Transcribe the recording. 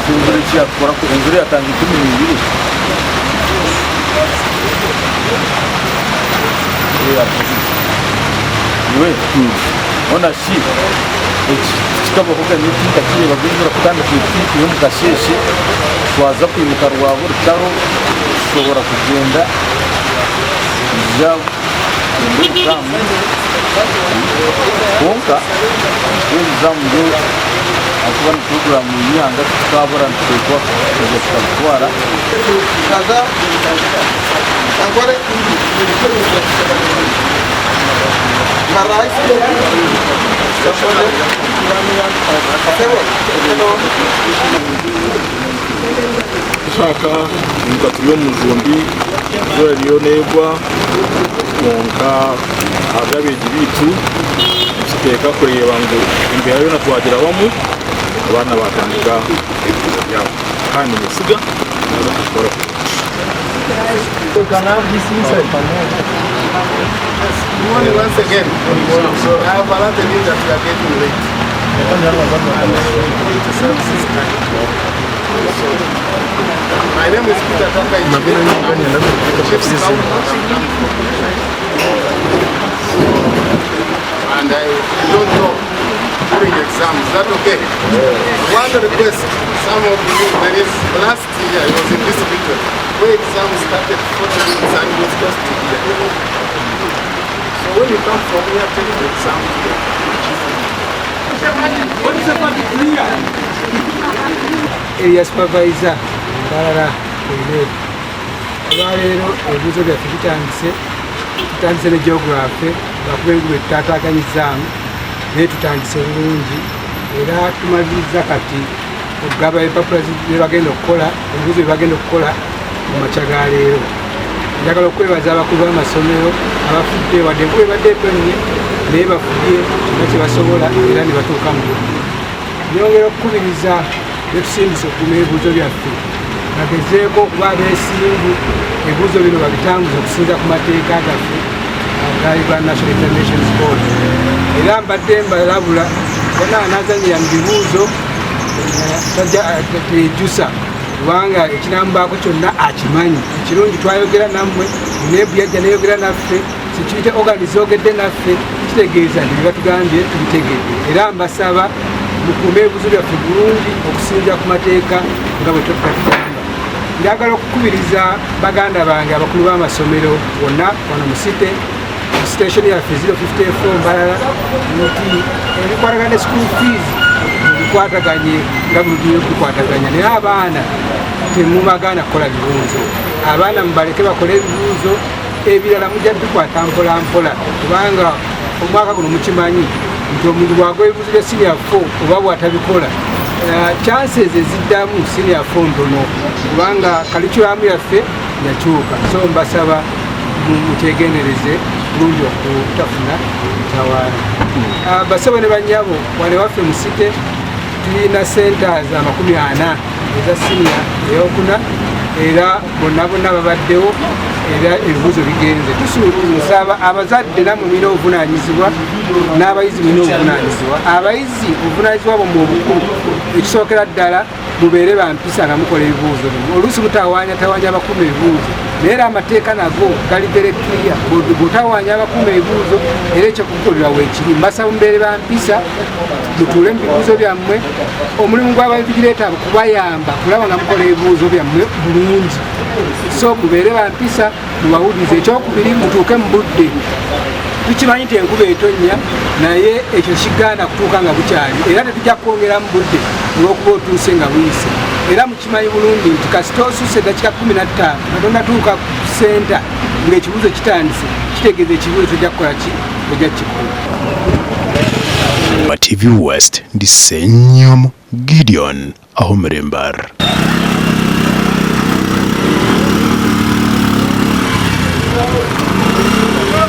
inzuri cyakora ko inzuri yatangiye 12 we ona shi kikaba ko kandi kitaki bagizura kutanda kwiti yo mukasheshe twaza kwimuka rwabo rutaro ushobora kugenda ja ndamu konka examu yo akuba ni program yanga twabora nteko kugeza kaza agora shaka ngatuyo muzombi zoriyo nebwa konka agabeje bitu siteka kureba ngo imbere yo natwagira bamu abana batandika ya kandi musiga n'abakora once again, I have allowed the news that we are getting late. My name is Peter Tanga, Chief Scout, and I don't know during exams. Is that okay? One request, some of you, there is last year, I was in this video, where exams started 40 minutes and it was just here. So when you come from here, take the exam here. What is the particular? Area supervisor, Mbarara, Abalero, ebibuuzo byaffe tutandise ne geography, bakubengulu tutataaganyizaamu, naye tutandise bulungi, era tumaliriza kati okugaba empapula ze bagenda okukola, ebibuuzo bye bagenda okukola mu makya ga leero. Njagala okwebaza abakulu b'amasomero abafudde wadde enkuba ebadde etonnye naye bafudde kyonna kye basobola era ne batuuka mu budde. Nyongera okukubiriza ne tusindise okukuuma ebibuuzo byaffe, bagezeeko okuba abeesimbu ebibuuzo bino babitambuze okusinza ku mateeka gaffe agali ga National Examinations Board. Era mbadde mbalabula bonna anaazanyira mu bibuuzo tejjusa kubanga ekinambaako kyonna akimanyi. Ekirungi twayogera nammwe, nebu yajja neyogera naffe, sikiyite organize ogedde naffe, kitegeeza nti bibatugambye tubitegedde. Era mbasaba mukuume ebibuuzo byaffe bulungi okusinziira ku mateeka nga bwe tukatugamba. Njagala okukubiriza baganda bange abakulu b'amasomero wonna wano mu station yaffe 054 Mbarara nti ebikwatagana ne school fees bikwataganye nga buli bikwataganya, naye abaana temubagaana kukola bibuuzo. Abaana mubaleke bakole ebibuuzo, ebirala mujja bikwata mpola mpola kubanga omwaka guno mukimanyi nti omuntu bw'agoba ebibuuzo bya senior 4 oba bw'atabikola chances eziddamu senior 4 ntono kubanga curriculum yaffe yakyuka. So mbasaba mukyegendereze bulungi okutafuna tawaana. Basaba ne bannyabo wale waffe mu site tulina centers 40 eza senior eyokuna era bonna babaddewo era ebibuuzo bigenze. Tusaba abazadde namwe mulina obuvunaanyizibwa n'abayizi mulina obuvunaanyizibwa. Abayizi obuvunaanyizibwa bw'omu obukulu ekisookera ddala mubeere bampisa nga mukola ebibuuzo bino. Oluusi mutawaanya abakuuma ebibuuzo naye era amateeka nago gali very clear. Bw'otawaanya abakuuma ebibuuzo era ekyokukolera weekiri. Mbasaba mubeere bampisa mutuule mu bibuuzo byammwe. Omulimu gw'abavigireeta kubayamba kulaba nga mukola ebibuuzo byammwe bulungi. So mubeere bampisa mubawulirize. Ekyokubiri mutuuke mu budde. Tukimanyi nti enkuba etonnya naye ekyo kigaana kutuuka nga bukyali era tetujja kwongera mu budde olw'okuba otuuse nga buyise. Era mukimanyi bulungi nti kasita osuuse eddakiika 15 Katonda tuuka ku senta ng'ekibuuzo kitandise, kitegeeza ekibuuzo tojja kukola ki, ojja kikola. TV West ndi Senyom Gideon aho Mbarara.